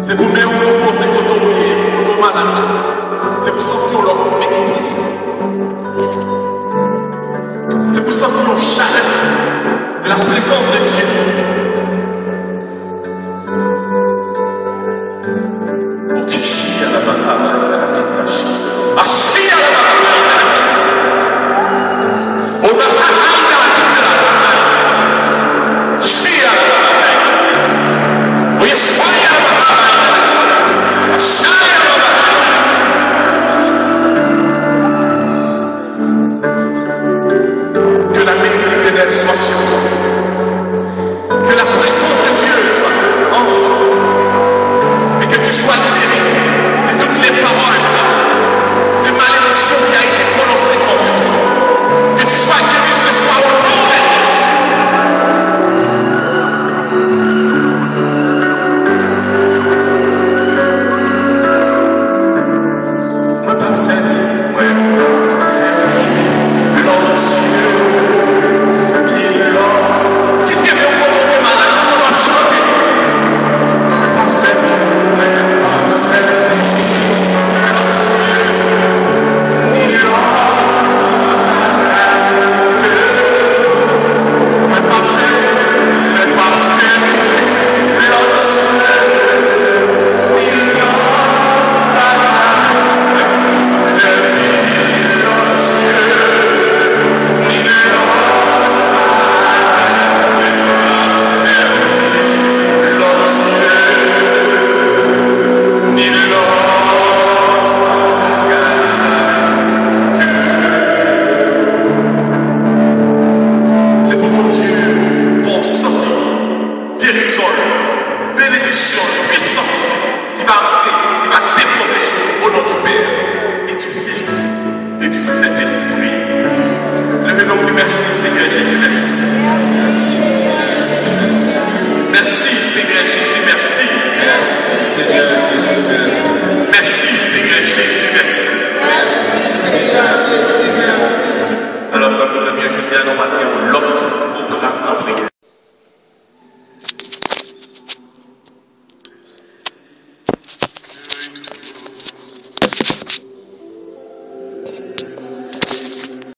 C'est pour mettre au repos, c'est pour tomber, pour malade. C'est pour sentir leur église. C'est pour sentir leur chaleur de la présence de Dieu. Pour qui chie à la bataille, à la tête, à chie à la bataille. On a soit sur toi. Que la présence de Dieu soit en toi. Et que tu sois libéré de toutes les paroles, de malédiction qui a été prononcée contre toi. Que tu sois guéri ce soir au nom de Jésus. Moi, pas me servir. Moi, pas me servir. L'homme Dieu. Qui t'aime au moment de malade, on doit chanter. Moi, pas me servir. Moi, pas me servir. L'homme Dieu. Ni l'homme. Moi, pas me servir. Moi, pas me servir. L'homme Dieu. Ni c'est pour mon Dieu, vont sortir guérison, bénédiction, puissance qui va entrer, qui va déposer sur nous au nom du Père et du Fils et du Saint-Esprit. Levez-nous, dit merci Seigneur Jésus, merci. Merci Seigneur Jésus, merci. Merci Seigneur Jésus, merci. Merci Seigneur Jésus, merci. Merci Seigneur Jésus.